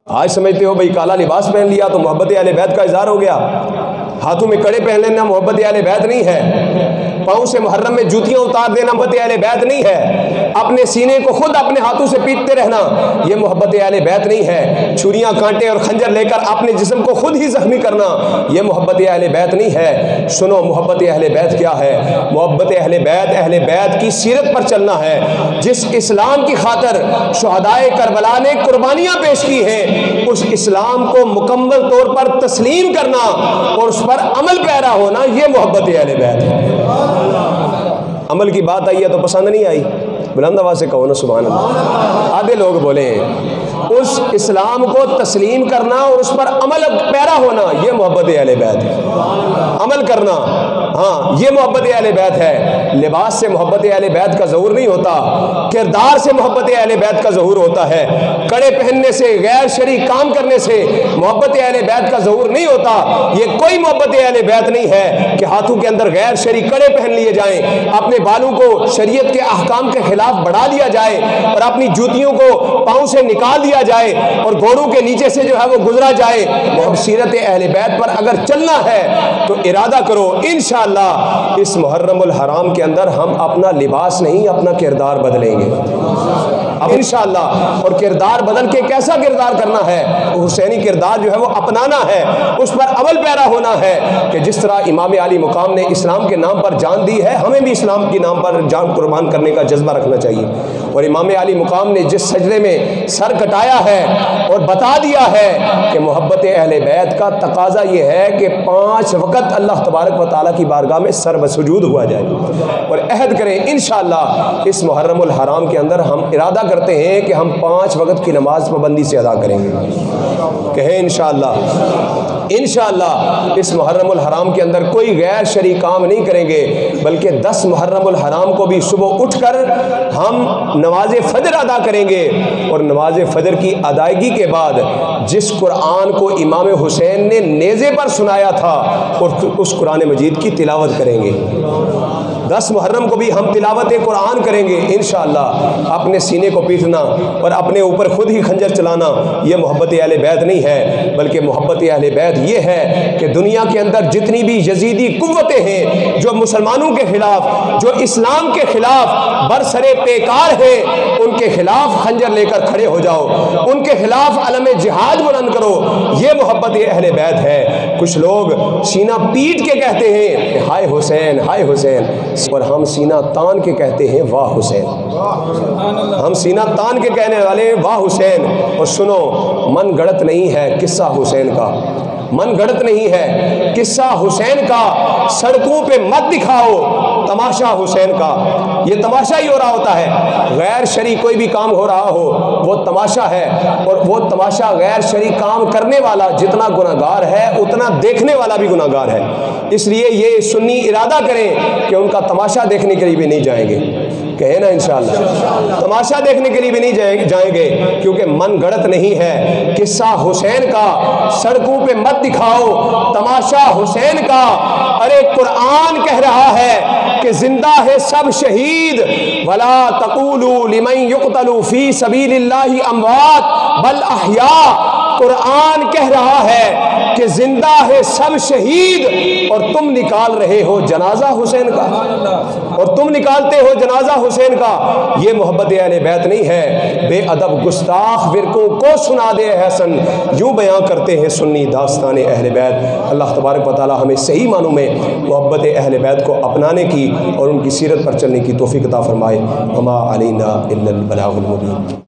आज समझते हो भाई काला लिबास पहन लिया तो मोहब्बत अहले बैत का इज़हार हो गया। हाथों में कड़े पहन लेना मोहब्बत अहले बैत नहीं है। पाँव से मुहर्रम में जूतियां उतार देना मोहब्बत अहले बैत नहीं है। अपने सीने को खुद अपने हाथों से पीटते रहना यह मोहब्बत अहले बैत नहीं है। छुरियां कांटे और खंजर लेकर अपने जिस्म को खुद ही जख्मी करना यह मोहब्बत अहले बैत नहीं है। सुनो मोहब्बत अहले बैत क्या है। मोहब्बत अहले बैत की सीरत पर चलना है। जिस इस्लाम की खातर शुहदाए करबला ने कुर्बानियां पेश की हैं उस इस्लाम को मुकम्मल तौर पर तस्लीम करना और उस पर अमल पैरा होना यह मोहब्बत अहले बैत है। अमल की बात आई है तो पसंद नहीं आई, बुलंद आवाज़ से कहो ना सुभान अल्लाह। आधे लोग बोले उस इस्लाम को तस्लीम करना और उस पर अमल पैरा होना यह मोहब्बत अहले बैत है। अमल करना, हाँ ये मोहब्बत अहले बैत है। लिबास से मोहब्बत अहले बैत का ज़हूर नहीं होता, किरदार से मोहब्बत अहले बैत का ज़हूर होता है। कड़े पहनने से, गैर शरई काम करने से मोहब्बत अहले बैत का ज़हूर नहीं होता। ये कोई मोहब्बत अहले बैत नहीं है कि हाथों के अंदर गैर शरई कड़े पहन लिए जाएं, अपने बालों को शरीयत के अहकाम के खिलाफ बढ़ा दिया जाए और अपनी जूतियों को पाँव से निकाल दिया जाए और घोड़ों के नीचे से जो है वो गुजरा जाए। मोहब्बत सीरत अहले बैत पर अगर चलना है तो इरादा करो इंशाअल्लाह इस मुहर्रमुल हराम के अंदर हम अपना लिबास नहीं अपना किरदार बदलेंगे अब इंशाअल्लाह। और किरदार बदल के कैसा किरदार करना है, हुसैनी किरदार जो है वो अपनाना है, उस पर अमल पैरा होना है कि जिस तरह इमाम अली मुकाम ने इस्लाम के नाम पर जान दी है हमें भी इस्लाम के नाम पर जान कुर्बान करने का जज्बा रखना चाहिए। और इमाम अली मुकाम ने जिस सजदे में सर कटाया है और बता दिया है कि मोहब्बत अहले बैत का तकाजा ये है कि 5 वक़्त अल्लाह तबारक व तआला की बारगाह में सर बसुजूद हुआ जाए। और अहद करें इंशाअल्लाह इस मुहर्रमुल हराम के अंदर हम इरादा करते हैं कि हम 5 वक़्त की नमाज पाबंदी से अदा करेंगे। कहें इंशाअल्लाह इस मुहर्रमुल हराम के अंदर कोई गैर शरई काम नहीं करेंगे, बल्कि 10 मुहर्रमुल हराम को भी सुबह उठकर हम नमाज फजर अदा करेंगे। और नमाज फजर की अदायगी के बाद जिस कुरान को इमाम हुसैन ने नेज़े पर सुनाया था और उस कुरान मजीद की तिलावत करेंगे। 10 मुहर्रम को भी हम तिलावत कुरान करेंगे इंशाअल्लाह। अपने सीने को पीटना और अपने ऊपर खुद ही खंजर चलाना यह मोहब्बत अहले बैत नहीं है, बल्कि मोहब्बत अहले बैत ये है कि दुनिया के अंदर जितनी भी यजीदी कुव्वतें हैं जो मुसलमानों के खिलाफ, जो इस्लाम के खिलाफ बरसरे पेकार हैं, उनके खिलाफ खंजर लेकर खड़े हो जाओ, उनके खिलाफ अलम जिहाद बुलंद करो। ये मोहब्बत अहले बैत है। कुछ लोग सीना पीट के कहते हैं हाय हुसैन हाय हुसैन, और हम सीना तान के कहते हैं वाह हुसैन। हम सीना तान के कहने वाले हैं वाह हुसैन। और सुनो मन गढ़त नहीं है किस्सा हुसैन का, मन गढ़त नहीं है किस्सा हुसैन का। सड़कों पे मत दिखाओ तमाशा हुसैन का, ये तमाशा ही हो रहा होता है। गैर शरई कोई भी काम हो रहा हो वो तमाशा है, और वो तमाशा गैर शरई काम करने वाला जितना गुनाहगार है उतना देखने वाला भी गुनाहगार है। इसलिए ये सुन्नी इरादा करें कि उनका तमाशा देखने के लिए भी नहीं जाएंगे। कहे ना इंशाअल्लाह तमाशा देखने के लिए भी नहीं जाएंगे, क्योंकि मन गढ़त नहीं है किस्सा हुसैन का। सड़कों पे मत दिखाओ तमाशा हुसैन का। अरे कुरान कह रहा है कि जिंदा है सब शहीद, वला तक़ूलू लिमन युक़तलू फी सबीलिल्लाहि अमवात बल अहया। कुरान कह रहा है कि जिंदा है सब शहीद और तुम निकाल रहे हो जनाजा हुसैन का, और तुम निकालते हो जनाजा हुसैन का। ये मोहब्बत अहले बैत नहीं है। बेअदब गुस्ताख फिरकों को सुना दे हसन, यूं बयां करते हैं सुन्नी दास्तान अहले बैत। अल्लाह तबारक व तआला हमें सही मानों में मोहब्बत अहले बैत को अपनाने की और उनकी सीरत पर चलने की तौफीक अता फरमाए। वमा अलैना इल्लल बलागुल मुबीन।